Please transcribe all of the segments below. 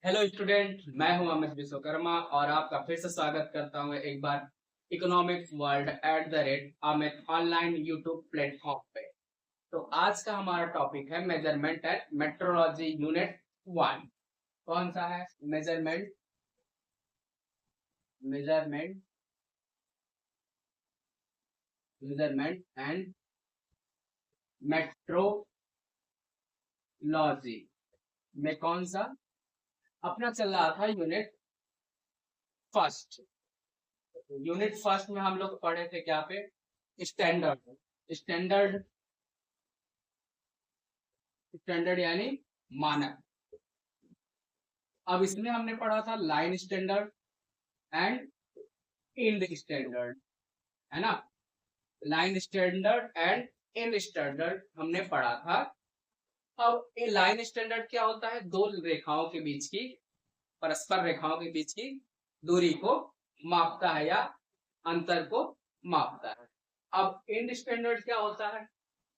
Hello student, मैं हूं अमित विश्वकर्मा और आपका फिर से स्वागत करता हूं एक बार economics world @ Amit online YouTube platform पे। तो आज का हमारा टॉपिक है मेजरमेंट एंड मेट्रोलॉजी यूनिट 1। कौन सा है? Measurement measurement measurement and metrology में कौन सा अपना चल रहा था? फर्स्ट यूनिट फर्स्ट में हम लोग पढ़े थे क्या पे? स्टैंडर्ड स्टैंडर्ड स्टैंडर्ड यानी मानक। अब इसमें हमने पढ़ा था line standard and end standard, है ना? Line standard and end standard हमने पढ़ा था। अब ये लाइन स्टैंडर्ड क्या होता है? दो रेखाओं के बीच की, परस्पर रेखाओं के बीच की दूरी को मापता है या अंतर को मापता है। अब इंड स्टैंडर्ड क्या होता है?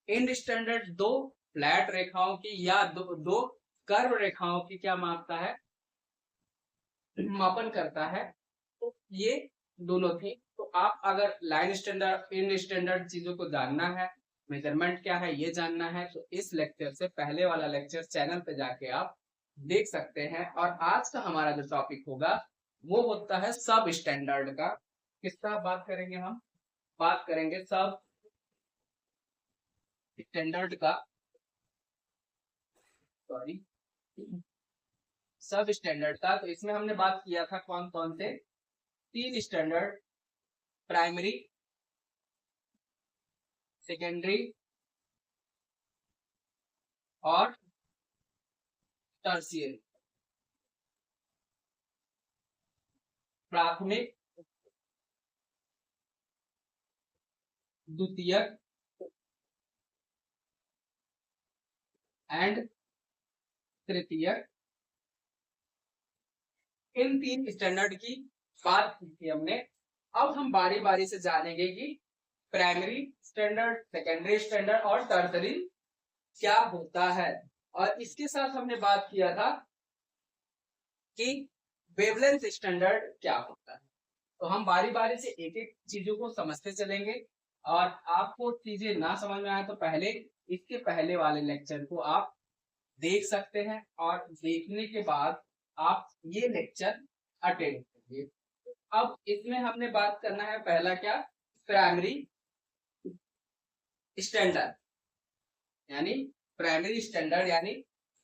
इंड स्टैंडर्ड दो फ्लैट रेखाओं की या दो कर्व रेखाओं की क्या मापता है? मापन करता है। तो ये दोनों थी। तो आप अगर लाइन स्टैंडर्ड इन स्टैंडर्ड चीजों को जानना है, मेजरमेंट क्या है ये जानना है, तो इस लेक्चर से पहले वाला लेक्चर चैनल पे जाके आप देख सकते हैं। और आज का हमारा जो टॉपिक होगा वो होता है सब स्टैंडर्ड का। किसका बात करेंगे हम? बात करेंगे सब स्टैंडर्ड का। सॉरी, सब स्टैंडर्ड का। तो इसमें हमने बात किया था कौन कौन से? तीन स्टैंडर्ड: प्राइमरी, सेकेंडरी और टर्शियरी। प्राथमिक, द्वितीयक एंड तृतीयक। इन तीन स्टैंडर्ड की बात की थी हमने। अब हम बारी बारी से जानेंगे कि प्राइमरी स्टैंडर्ड, सेकेंडरी स्टैंडर्ड और टर्शरी क्या होता है। और इसके साथ हमने बात किया था कि वेवलेंथ स्टैंडर्ड क्या होता है। तो हम बारी बारी से एक एक चीजों को समझते चलेंगे। और आपको चीजें ना समझ में आए तो पहले इसके पहले वाले लेक्चर को आप देख सकते हैं और देखने के बाद आप ये लेक्चर अटेंड करिए। अब इसमें हमने बात करना है पहला क्या? प्राइमरी स्टैंडर्ड यानी प्राइमरी स्टैंडर्ड यानी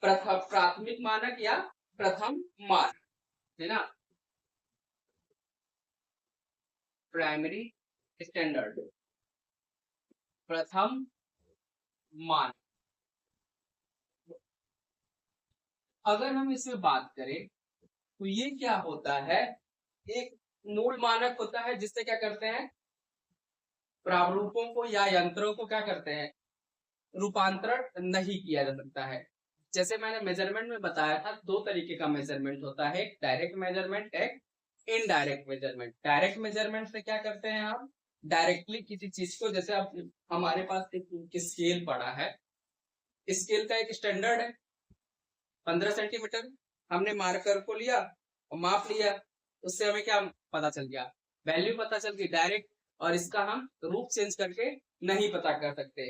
प्रथम प्राथमिक मानक या प्रथम मानक, है ना? प्राइमरी स्टैंडर्ड प्रथम मानक। अगर हम इसमें बात करें तो ये क्या होता है? एक मूल मानक होता है जिससे क्या करते हैं? प्रारूपों को या यंत्रों को क्या करते हैं? रूपांतरण नहीं किया जा सकता है। जैसे मैंने मेजरमेंट में बताया था, दो तरीके का मेजरमेंट होता है, एक डायरेक्ट मेजरमेंट, एक इनडायरेक्ट मेजरमेंट। डायरेक्ट मेजरमेंट से क्या करते हैं हम? डायरेक्टली किसी चीज को, जैसे आप हमारे पास एक स्केल पड़ा है, स्केल का एक स्टैंडर्ड है 15 सेंटीमीटर। हमने मार्कर को लिया और माप लिया, उससे हमें क्या पता चल गया? वैल्यू पता चल गई डायरेक्ट। और इसका हम रूप चेंज करके नहीं पता कर सकते।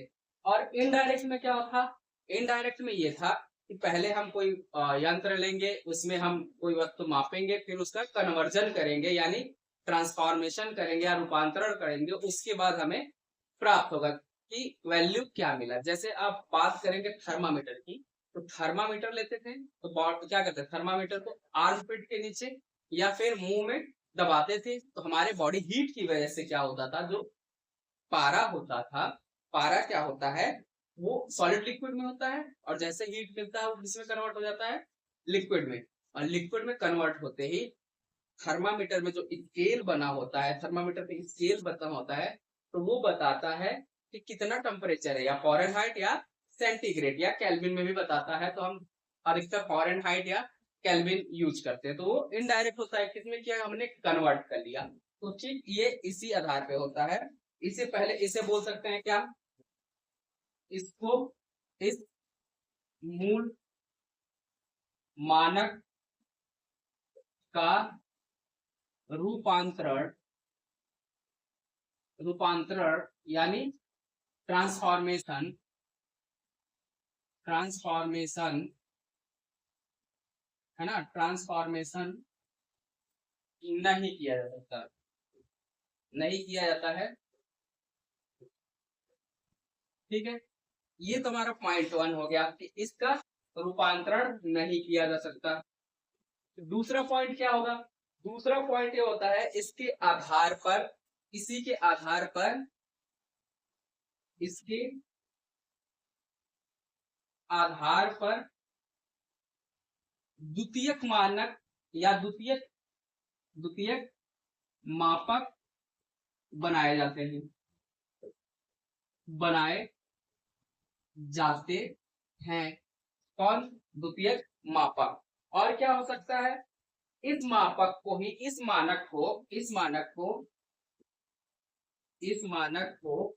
और इनडायरेक्ट में क्या था? इनडायरेक्ट में ये था कि पहले हम कोई यंत्र लेंगे, उसमें हम कोई वस्तु मापेंगे, फिर उसका कन्वर्जन करेंगे यानी ट्रांसफॉर्मेशन करेंगे या रूपांतरण करेंगे। उसके बाद हमें प्राप्त होगा कि वैल्यू क्या मिला। जैसे आप बात करेंगे थर्मामीटर की, तो थर्मामीटर लेते थे तो क्या करते थे? थर्मामीटर को आर्म पिट के नीचे या फिर मुंह में दबाते थे, तो हमारे बॉडी हीट की वजह से क्या होता था? जो पारा होता था, पारा क्या होता है? वो सॉलिड लिक्विड में होता है और जैसे हीट मिलता है वो किसमें कन्वर्ट हो जाता है? लिक्विड में। और लिक्विड में कन्वर्ट होते ही थर्मामीटर में जो स्केल बना होता है, थर्मामीटर पे स्केल बना होता है, तो वो बताता है कि कितना टेम्परेचर है, या फॉरेनहाइट या सेंटीग्रेड या केल्विन में भी बताता है। तो हम अधिकतर फॉरेनहाइट या केल्विन यूज करते हैं। तो वो इनडायरेक्ट होता है, किसमें किया? हमने कन्वर्ट कर लिया। तो ठीक ये इसी आधार पे होता है। इससे पहले इसे बोल सकते हैं क्या? इसको इस मूल मानक का रूपांतरण यानी ट्रांसफॉर्मेशन है ना, ट्रांसफॉर्मेशन नहीं किया जा सकता, नहीं किया जाता है। ठीक है, ये तुम्हारा पॉइंट 1 हो गया कि इसका रूपांतरण नहीं किया जा सकता। दूसरा पॉइंट क्या होगा? दूसरा पॉइंट ये होता है इसके आधार पर, इसी के आधार पर, इसके आधार पर द्वितीयक मानक या द्वितीयक मापक बनाए जाते हैं, बनाए जाते हैं। कौन? द्वितीयक मापक। और क्या हो सकता है? इस मापक को ही, इस मानक को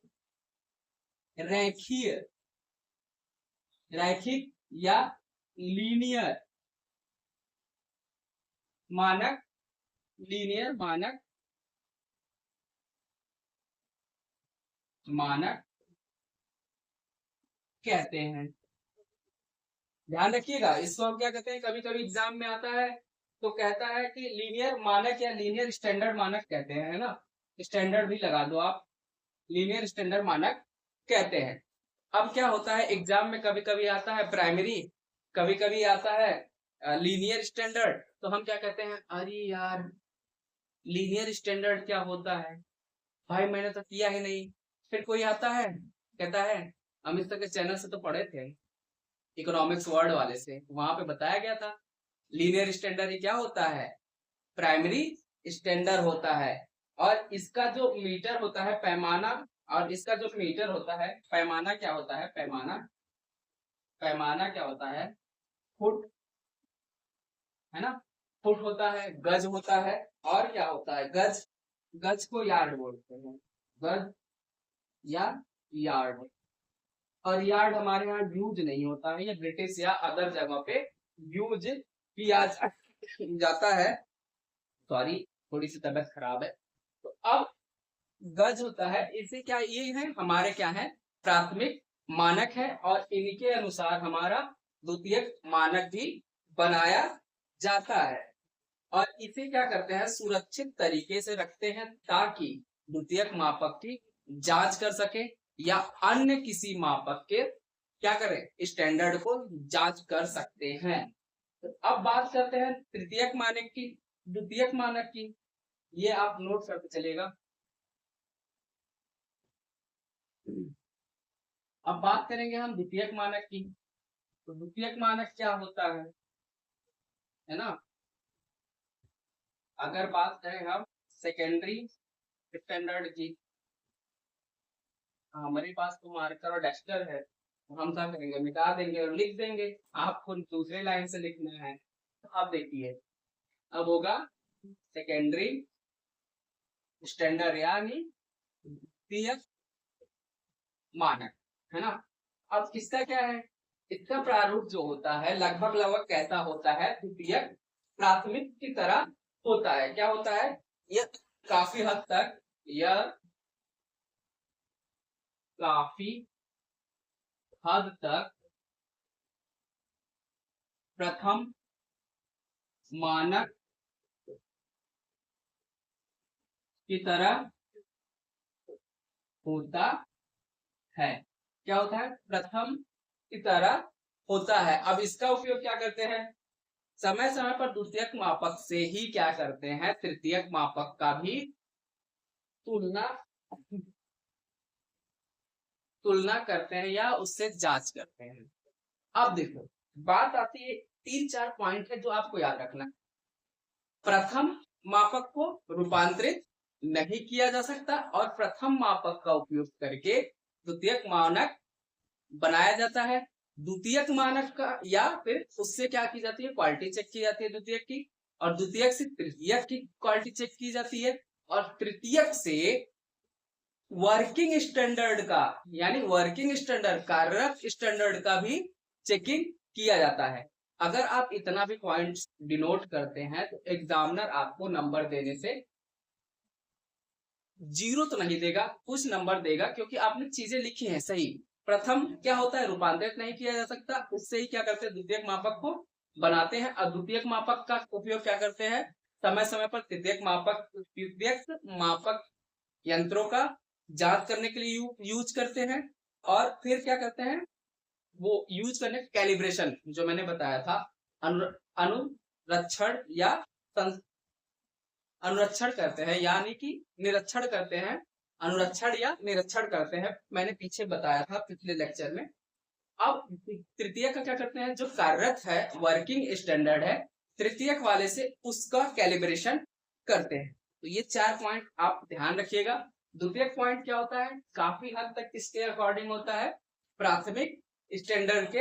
रैखिक या लीनियर मानक कहते हैं। ध्यान रखिएगा, इसको हम क्या कहते हैं, कभी कभी एग्जाम में आता है तो कहता है कि लीनियर मानक या लीनियर स्टैंडर्ड मानक कहते हैं, है ना, स्टैंडर्ड भी लगा दो आप, लीनियर स्टैंडर्ड मानक कहते हैं। अब क्या होता है एग्जाम में, कभी कभी आता है प्राइमरी, कभी कभी आता है लीनियर स्टैंडर्ड, तो हम क्या कहते हैं, अरे यार लीनियर स्टैंडर्ड क्या होता है भाई, मैंने तो किया ही नहीं। फिर कोई आता है कहता है, अमित सर के चैनल से तो पढ़े थे, इकोनॉमिक्स वर्ड वाले से, वहां पे बताया गया था लीनियर स्टैंडर्ड क्या होता है, प्राइमरी स्टैंडर्ड होता है। और इसका जो मीटर होता है पैमाना, और इसका जो मीटर होता है पैमाना क्या होता है, पैमाना क्या होता है, फुट, है ना, फुट होता है, गज होता है, और क्या होता है, गज को यार्ड बोलते हैं, गज या यार्ड। और यार्ड हमारे यहाँ यूज नहीं होता है, ये ब्रिटिश या अदर जगह पे यूज किया जाता है। सॉरी, थोड़ी सी तबीयत खराब है। तो अब गज होता है, इसे क्या, ये है हमारे क्या है, प्राथमिक मानक है, और इनके अनुसार हमारा द्वितीयक मानक भी बनाया जाता है। और इसे क्या करते हैं, सुरक्षित तरीके से रखते हैं ताकि द्वितीयक मापक की जांच कर सके या अन्य किसी मापक के क्या करें, स्टैंडर्ड को जांच कर सकते हैं। तो अब बात करते हैं तृतीयक मानक की, द्वितीयक मानक की, ये आप नोट करते चलेगा। अब बात करेंगे हम द्वितीयक मानक की। तो द्वितीयक मानक क्या होता है ना, अगर बात करें हम सेकेंडरी स्टैंडर्ड की, हमारे पास तो मार्कर और डस्टर है, तो हम क्या करेंगे, मिटा देंगे और लिख देंगे, आपको दूसरे लाइन से लिखना है। तो अब देखिए, अब होगा सेकेंडरी स्टैंडर्ड यानी द्वितीयक मानक, है ना। अब इसका क्या है, इसका प्रारूप जो होता है लगभग कैसा होता है, द्वितीयक प्राथमिक की तरह होता है। क्या होता है, यह काफी हद तक, यह काफी हद तक प्रथम मानक की तरह होता है। क्या होता है, प्रथम की तरह होता है। अब इसका उपयोग क्या करते हैं, समय समय पर द्वितीयक मापक से ही क्या करते हैं, तृतीयक मापक का भी तुलना करते हैं या उससे जांच करते हैं। अब देखो, बात आती है, 3-4 पॉइंट है जो आपको याद रखना है। प्रथम मापक को रूपांतरित नहीं किया जा सकता, और प्रथम मापक का उपयोग करके द्वितीयक मानक बनाया जाता है। द्वितीयक मानक का या फिर उससे क्या की जाती है, क्वालिटी चेक की जाती है द्वितीयक की, और द्वितीयक से तृतीयक की क्वालिटी चेक की जाती है, और तृतीयक से वर्किंग स्टैंडर्ड का, यानी वर्किंग स्टैंडर्ड, कार्यरत स्टैंडर्ड का भी चेकिंग किया जाता है। अगर आप इतना भी पॉइंट डिनोट करते हैं तो एग्जामिनर आपको नंबर देने से जीरो तो नहीं देगा, कुछ नंबर देगा, क्योंकि आपने चीजें लिखी हैं सही। प्रथम क्या होता है, रूपांतरित नहीं किया जा सकता, उससे ही क्या करते हैं, द्वितीयक मापक को बनाते हैं। और द्वितीयक मापक का उपयोग क्या करते हैं, समय समय पर तृतीयक मापक यंत्रों का जांच करने के लिए यूज करते हैं। और फिर क्या करते हैं, वो यूज करने कैलिब्रेशन जो मैंने बताया था, अनुरक्षण या अनुरक्षण करते हैं, यानी कि निरीक्षण करते हैं, अनुरक्षण या निरीक्षण करते हैं, मैंने पीछे बताया था पिछले लेक्चर में। अब तृतीय का क्या करते हैं, जो कार्यरत है वर्किंग स्टैंडर्ड है तृतीयक वाले से, उसका कैलिब्रेशन करते हैं। तो ये 4 पॉइंट आप ध्यान रखिएगा। द्वितीयक पॉइंट क्या होता है, काफी हद तक किसके अकॉर्डिंग होता है, प्राथमिक स्टैंडर्ड के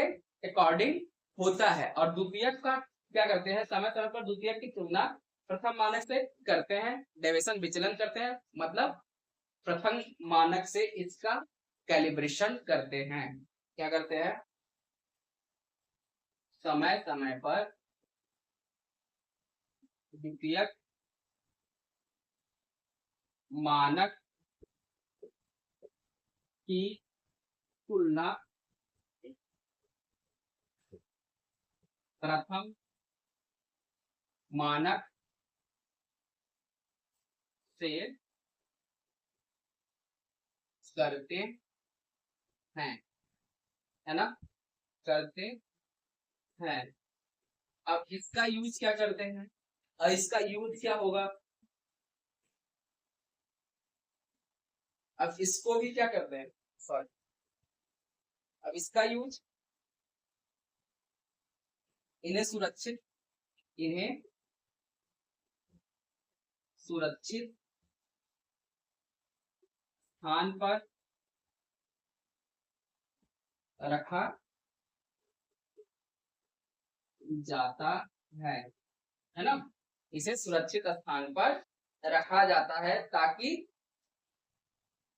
अकॉर्डिंग होता है। और द्वितीयक का क्या करते हैं, समय समय पर द्वितीयक की तुलना प्रथम मानक से करते हैं, डेविएशन विचलन करते हैं, मतलब प्रथम मानक से इसका कैलिब्रेशन करते हैं। क्या करते हैं, समय समय पर द्वितीयक मानक की तुलना प्रथम मानक से करते हैं, है ना, करते हैं। अब इसका यूज क्या करते हैं, और इसका यूज क्या होगा, अब इसको भी क्या करते हैं, सॉरी, अब इसका यूज, इन्हें सुरक्षित स्थान पर रखा जाता है ना, इसे सुरक्षित स्थान पर रखा जाता है ताकि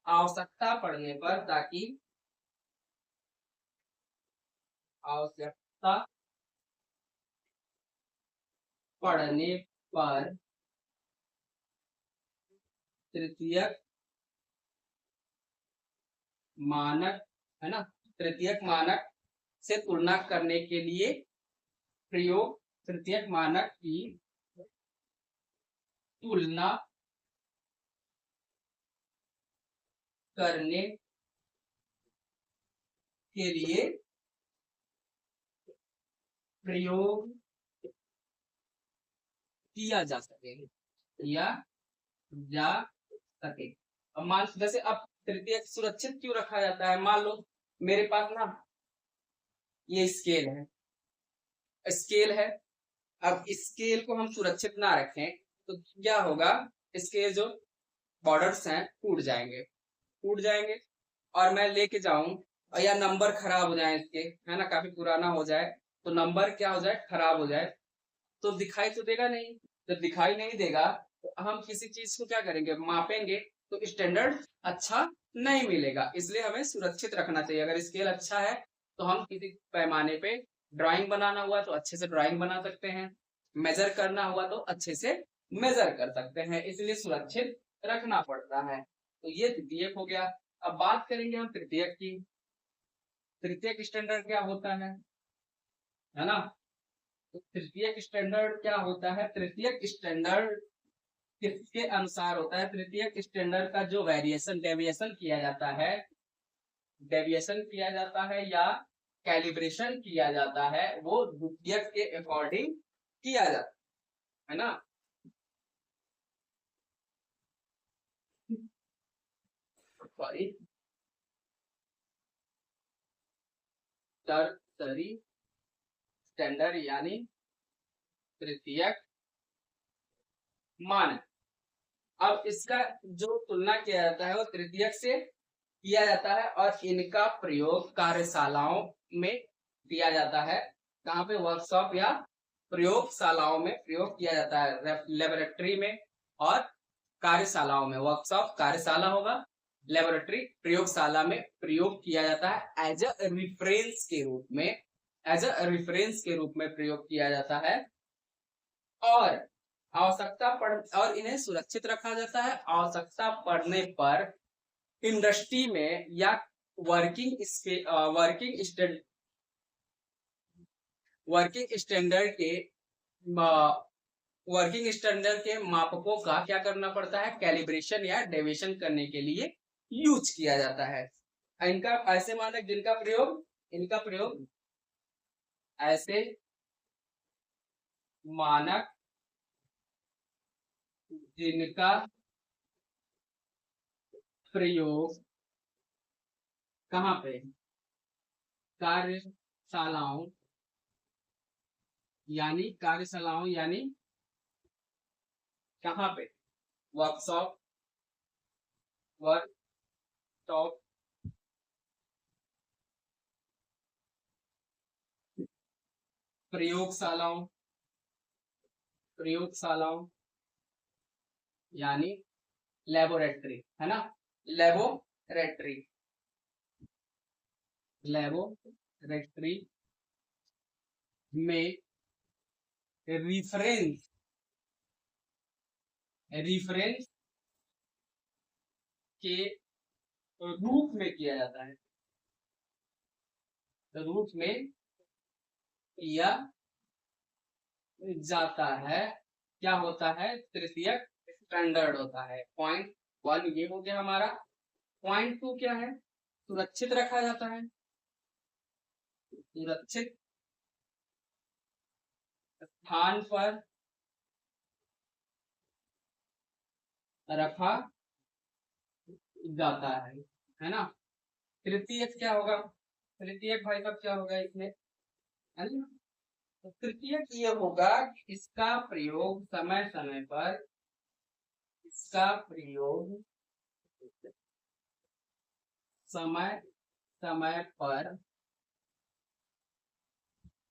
आवश्यकता पड़ने पर तृतीयक मानक, है ना, तृतीयक मानक से तुलना करने के लिए प्रयोग, तृतीयक मानक की तुलना करने के लिए प्रयोग किया जा सके। अब मान जैसे अब तृतीयक सुरक्षित क्यों रखा जाता है, मान लो मेरे पास ना ये स्केल है, अब स्केल को हम सुरक्षित ना रखें तो क्या होगा, इसके जो बॉर्डर्स हैं टूट जाएंगे और मैं लेके जाऊं और या नंबर खराब हो जाए इसके, है ना, काफी पुराना हो जाए तो नंबर क्या हो जाए, खराब हो जाए, तो दिखाई तो देगा नहीं। जब दिखाई नहीं देगा तो हम किसी चीज को क्या करेंगे, मापेंगे, तो स्टैंडर्ड अच्छा नहीं मिलेगा। इसलिए हमें सुरक्षित रखना चाहिए। अगर स्केल अच्छा है तो हम किसी पैमाने पे ड्राइंग बनाना हुआ तो अच्छे से ड्राइंग बना सकते हैं, मेजर करना हुआ तो अच्छे से मेजर कर सकते हैं, इसलिए सुरक्षित रखना पड़ता है। तो ये द्वितीयक हो गया। अब बात करेंगे हम तृतीयक की। तृतीयक स्टैंडर्ड क्या होता है ना, तो तृतीयक स्टैंडर्ड क्या होता है, तृतीयक स्टैंडर्ड किसके अनुसार होता है, तृतीयक स्टैंडर्ड का जो डेविएशन किया जाता है या कैलिब्रेशन किया जाता है वो द्वितीयक के अकॉर्डिंग किया जाता है ना। सॉरी, टर्शरी स्टैंडर्ड यानी तृतीयक मानक। अब इसका जो तुलना किया जाता है वो तृतीयक से किया जाता है और इनका प्रयोग कार्यशालाओं में किया जाता है। कहाँ पे, वर्कशॉप या प्रयोगशालाओं में प्रयोग किया जाता है, लेबोरेटरी में और कार्यशालाओं में। वर्कशॉप कार्यशाला होगा, लेबोरेटरी प्रयोगशाला में प्रयोग किया जाता है एज अ रेफरेंस के रूप में, एज अ रेफरेंस के रूप में प्रयोग किया जाता है, और और इन्हें सुरक्षित रखा जाता है। आवश्यकता पड़ने पर इंडस्ट्री में या वर्किंग वर्किंग वर्किंग स्टैंडर्ड के वर्किंग स्टैंडर्ड के मापकों का क्या करना पड़ता है, कैलिब्रेशन या डेविएशन करने के लिए यूज किया जाता है। इनका ऐसे मानक इनका प्रयोग ऐसे मानक जिनका प्रयोग कहाँ पे, कार्यशालाओं यानी कहाँ पे, वर्कशॉप प्रयोगशालाओं यानी लेबोरेटरी, है ना, लेबोरेटरी में रिफरेंस के रूप में किया जाता है, रूप में किया जाता है। क्या होता है, तृतीयक स्टैंडर्ड होता है। पॉइंट 1 ये हो गया हमारा। पॉइंट 2 क्या है, सुरक्षित रखा जाता है, सुरक्षित स्थान पर रखा जाता है ना। तृतीयक क्या होगा, तृतीयक भाई साहब क्या होगा इसमें, है ना। तो तृतीयक ये होगा कि इसका प्रयोग समय समय पर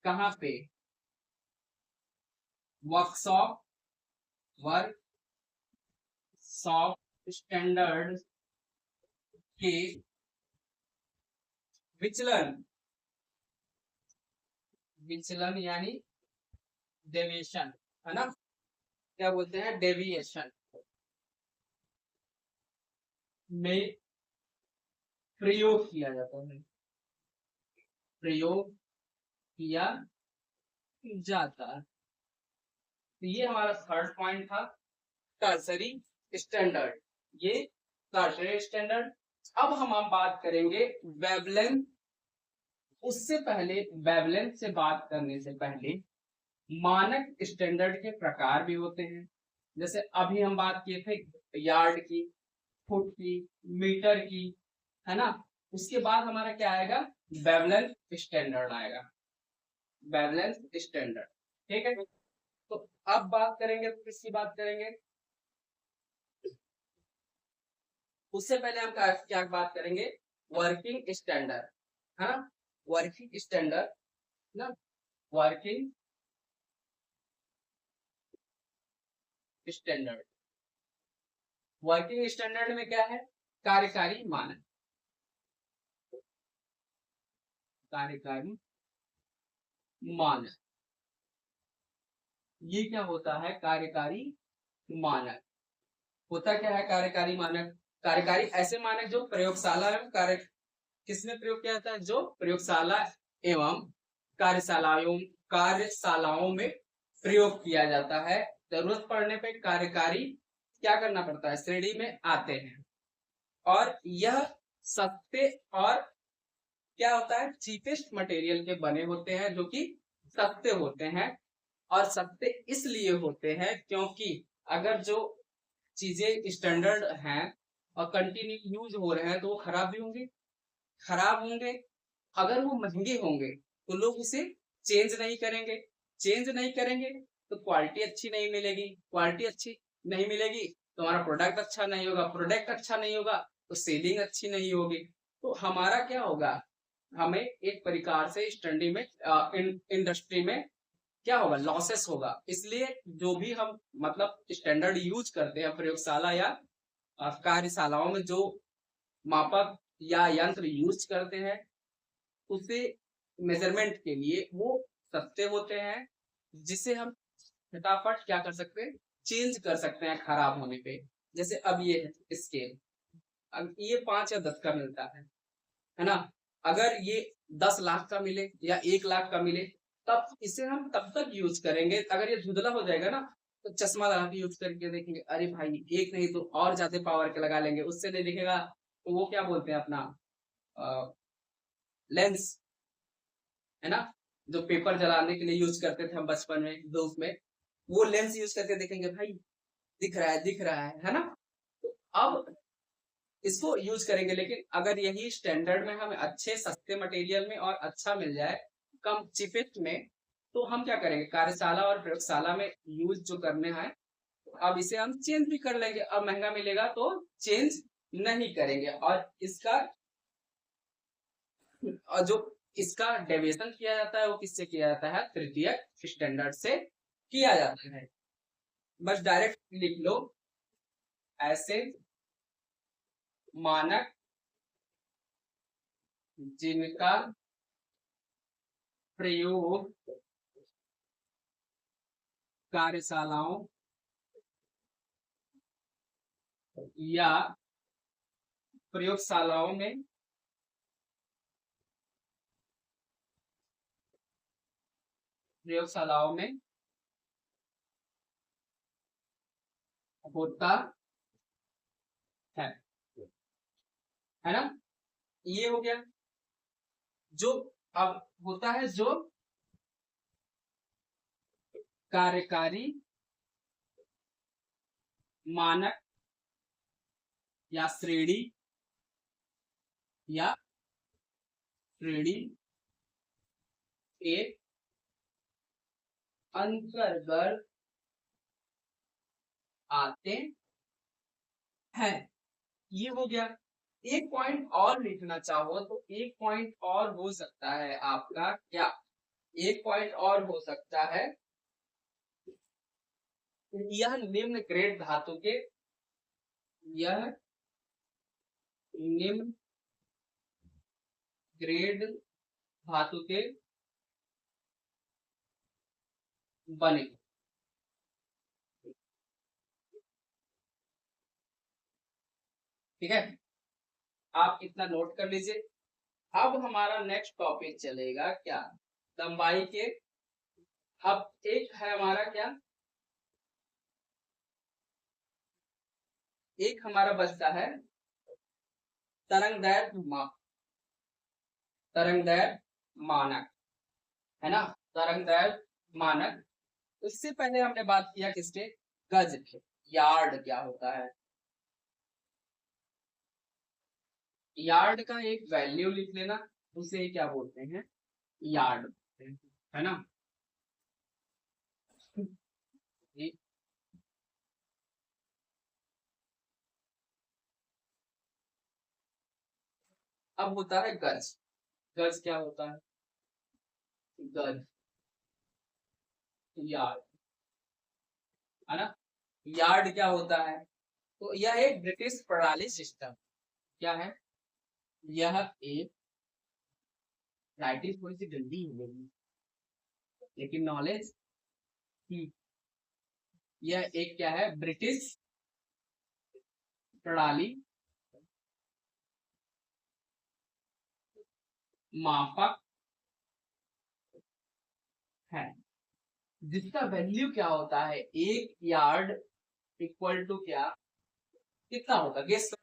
कहाँ पे, वर्कशॉप स्टैंडर्ड के विचलन यानी डेविएशन, है ना, क्या बोलते हैं, डेविएशन में प्रयोग किया जाता है, प्रयोग किया जाता है। तो ये हमारा थर्ड पॉइंट था, टर्सरी स्टैंडर्ड। ये टर्सरी स्टैंडर्ड। अब हम बात करेंगे वेवलेंथ। उससे पहले, वेवलेंथ से बात करने से पहले मानक स्टैंडर्ड के प्रकार भी होते हैं। जैसे अभी हम बात किए थे यार्ड की, फुट की, मीटर की, है ना। उसके बाद हमारा क्या आएगा, वेवलेंथ स्टैंडर्ड आएगा, वेवलेंथ स्टैंडर्ड, ठीक है। तो अब बात करेंगे, तो किसकी बात करेंगे, उससे पहले हम क्या बात करेंगे, वर्किंग स्टैंडर्ड, है ना, वर्किंग स्टैंडर्ड ना, वर्किंग स्टैंडर्ड। वर्किंग स्टैंडर्ड में क्या है, कार्यकारी मानक, कार्यकारी मानक। ये क्या होता है, कार्यकारी मानक होता क्या है, कार्यकारी मानक, कार्यकारी ऐसे मानक जो प्रयोगशाला में किसमें प्रयोग किया जाता है, जो प्रयोगशाला एवं कार्यशालाओं में प्रयोग किया जाता है। जरूरत पड़ने पे कार्यकारी क्या करना पड़ता है, श्रेणी में आते हैं। और यह सस्ते और क्या होता है, चीपेस्ट मटेरियल के बने होते हैं, जो कि सस्ते होते हैं। और सस्ते इसलिए होते हैं क्योंकि अगर जो चीजें स्टैंडर्ड हैं और कंटिन्यू यूज हो रहे हैं तो वो खराब होंगे। अगर वो महंगे होंगे तो लोग उसे चेंज नहीं करेंगे तो क्वालिटी अच्छी नहीं मिलेगी, क्वालिटी अच्छी नहीं मिलेगी तो हमारा प्रोडक्ट अच्छा नहीं होगा, प्रोडक्ट अच्छा नहीं होगा तो सेलिंग अच्छी नहीं होगी। तो हमारा क्या होगा, हमें एक प्रकार से इंडस्ट्री में क्या होगा, लॉसेस होगा। इसलिए जो भी हम मतलब स्टैंडर्ड यूज करते हैं प्रयोगशाला या कार्यशालाओं में, जो मापक या यंत्र यूज करते हैं, उसे मेजरमेंट के लिए वो सस्ते होते हैं, जिसे हम फटाफट क्या कर सकते हैं, चेंज कर सकते हैं खराब होने पे। जैसे अब ये है स्केल, अब ये 5 या 10 का मिलता है ना। अगर ये 10 लाख का मिले या 1 लाख का मिले, तब इसे हम तब तक यूज करेंगे। अगर ये धुंधला हो जाएगा ना, तो चश्मा लगा के यूज करके देखेंगे, अरे भाई एक नहीं तो और ज्यादा पावर के लगा लेंगे, उससे नहीं दिखेगा। तो वो क्या बोलते हैं अपना लेंस, है ना, जो पेपर जलाने के लिए यूज करते थे हम बचपन में धूप में, वो लेंस यूज करके देखेंगे, भाई दिख रहा है, दिख रहा है ना। तो अब इसको यूज करेंगे। लेकिन अगर यही स्टैंडर्ड में हमें अच्छे सस्ते मटेरियल में और अच्छा मिल जाए, कम चिपेस्ट में, तो हम क्या करेंगे, कार्यशाला और प्रयोगशाला में यूज जो करने हैं, अब इसे हम चेंज भी कर लेंगे। अब महंगा मिलेगा तो चेंज नहीं करेंगे। और जो इसका डेविएशन किया जाता है वो किससे किया जाता है, तृतीयक स्टैंडर्ड से किया जाता है। बस डायरेक्ट लिख लो, ऐसे मानक जिनका प्रयोग कार्यशालाओं या प्रयोगशालाओं में होता है ना। ये हो गया। जो अब होता है जो कार्यकारी मानक या श्रेणी के अंतर्गत आते हैं। ये हो गया। एक पॉइंट और लिखना चाहो तो एक पॉइंट और हो सकता है आपका क्या, एक पॉइंट और हो सकता है, यह निम्न ग्रेड धातु के, यह निम्न ग्रेड धातु के बने। ठीक है, आप इतना नोट कर लीजिए। अब हमारा नेक्स्ट टॉपिक चलेगा क्या, लंबाई के। अब एक है हमारा क्या, एक हमारा बचता है तरंगदैर्घ्य माप, तरंगदैर्घ्य मानक, है ना, तरंगदैर्घ्य मानक। उससे पहले हमने बात किया किसके, गज के, यार्ड क्या होता है। यार्ड का एक वैल्यू लिख लेना, उसे क्या बोलते हैं, यार्ड, है ना। अब होता है गज, गज क्या होता है, गज यार्ड, है ना। यार्ड क्या होता है, तो यह एक ब्रिटिश प्रणाली सिस्टम, क्या है, यह एक, राइटिंग थोड़ी सी गंदी हो गई लेकिन नॉलेज, यह एक क्या है, ब्रिटिश प्रणाली मापक है, जिसका वैल्यू क्या होता है, एक यार्ड इक्वल टू क्या, कितना होता है गेस,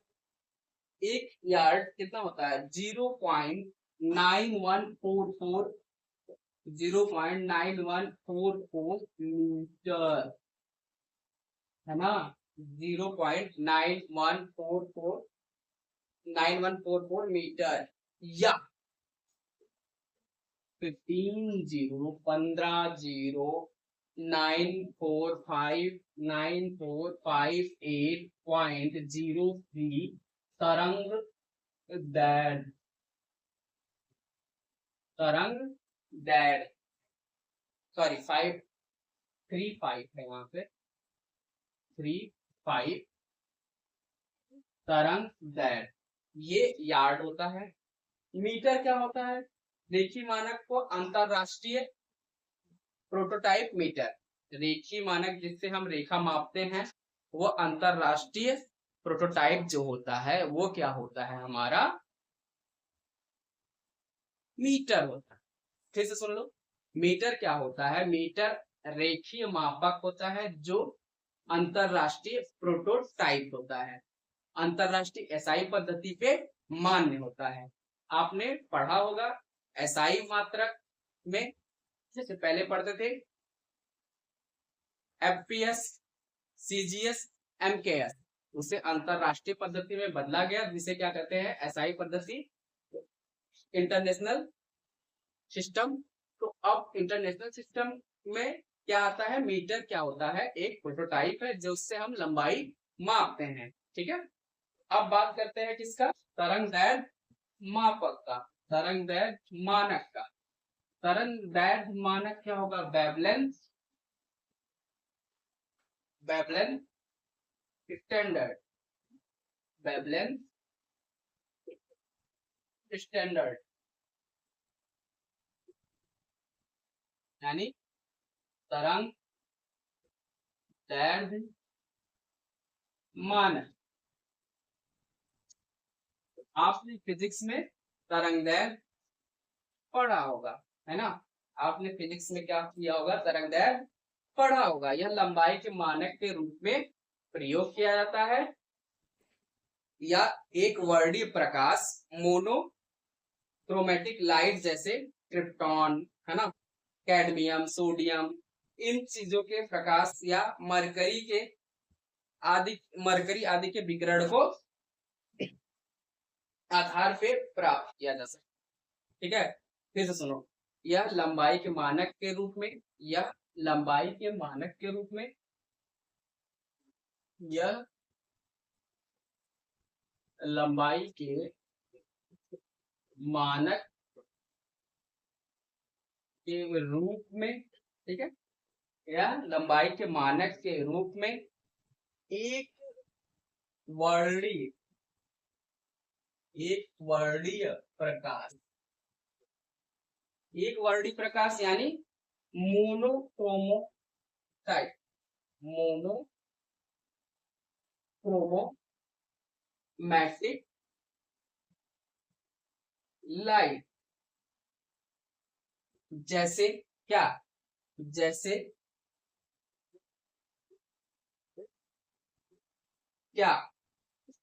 एक यार्ड कितना होता है, 0.9144, 0.9144 मीटर, है ना, 0.9144 मीटर, या 15 0 945 9458.03 तरंग दैर्घ्य, तरंग दैर्घ्य, सॉरी 535 है वहां पे, 35 तरंग दैर्घ्य, ये यार्ड होता है। मीटर क्या होता है, रेखीय मानक को अंतरराष्ट्रीय प्रोटोटाइप मीटर, रेखीय मानक जिससे हम रेखा मापते हैं वो अंतरराष्ट्रीय प्रोटोटाइप जो होता है वो क्या होता है, हमारा मीटर होता है। फिर से सुन लो, मीटर क्या होता है, मीटर रेखीय मापक होता है जो अंतरराष्ट्रीय प्रोटोटाइप होता है, अंतरराष्ट्रीय एसआई पद्धति पे मान्य होता है। आपने पढ़ा होगा एसआई मात्रक में, जैसे पहले पढ़ते थे एफपीएस, सीजीएस, एमकेएस, उसे अंतरराष्ट्रीय पद्धति में बदला गया जिसे क्या कहते हैं, एसआई पद्धति, इंटरनेशनल सिस्टम। तो अब इंटरनेशनल सिस्टम में क्या आता है, मीटर क्या होता है, एक प्रोटोटाइप है जो उससे हम लंबाई मापते हैं। ठीक है, अब बात करते हैं किसका, तरंग दैर्ध्य मापक का, तरंग दैर्ध्य मानक का। तरंग दैर्ध्य मानक क्या होगा, wavelength, wavelength standard, wavelength standard यानी तरंग दैर्ध्य मानक। आपने फिजिक्स में तरंग दैर्ध्य पढ़ा होगा, है ना, आपने फिजिक्स में क्या किया होगा, तरंग दैर्ध्य पढ़ा होगा। यह लंबाई के मानक के रूप में प्रयोग किया जाता है, या एक वर्णीय प्रकाश मोनोक्रोमेटिक लाइट जैसे क्रिप्टॉन, है ना, कैडमियम, सोडियम, इन चीजों के प्रकाश या मरकरी आदि के विकिरण को आधार पे प्राप्त किया जा सकता है। ठीक है, फिर से सुनो, यह लंबाई के मानक के रूप में, यह लंबाई के मानक के रूप में, यह लंबाई के मानक के रूप में, ठीक है, यह लंबाई के मानक के रूप में एक वर्णीय प्रकाश, एक वर्णीय प्रकाश यानी मोनोक्रोमोटाइप, मोनोक्रोमोमैटिक लाइट जैसे क्या, जैसे क्या,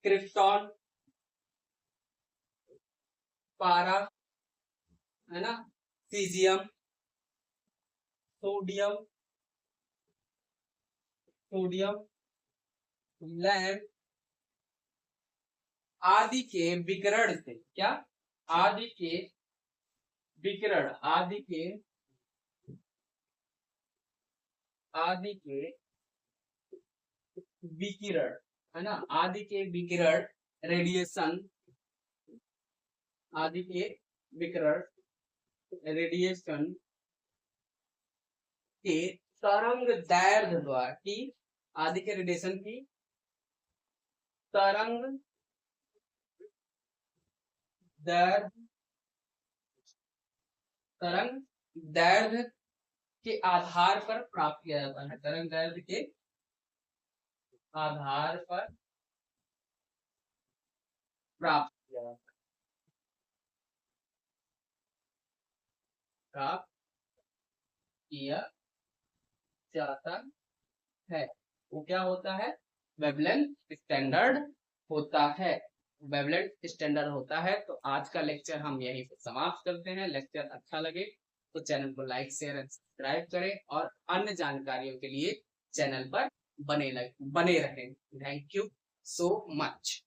क्रिप्टॉन, पारा, है ना, सीजियम, सोडियम, लैम्प आदि के विकिरण से, क्या, आदि के विकिरण, आदि के विकिरण, है ना, आदि के विकिरण, रेडिएशन, आदि के विकिरण, रेडिएशन के तरंग दैर्ध्य द्वारा की, आदि के रेडिएशन की तरंग दैर्ध्य के आधार पर प्राप्त किया जाता है, तरंग दैर्ध्य के आधार पर प्राप्त किया जाता है। वो क्या होता है, वेवलेंथ स्टैंडर्ड होता है, वेवलेंथ स्टैंडर्ड होता है। तो आज का लेक्चर हम यहीं पे समाप्त करते हैं। लेक्चर अच्छा लगे तो चैनल को लाइक, शेयर एंड सब्सक्राइब करें और अन्य जानकारियों के लिए चैनल पर बने रहें। Thank you so much.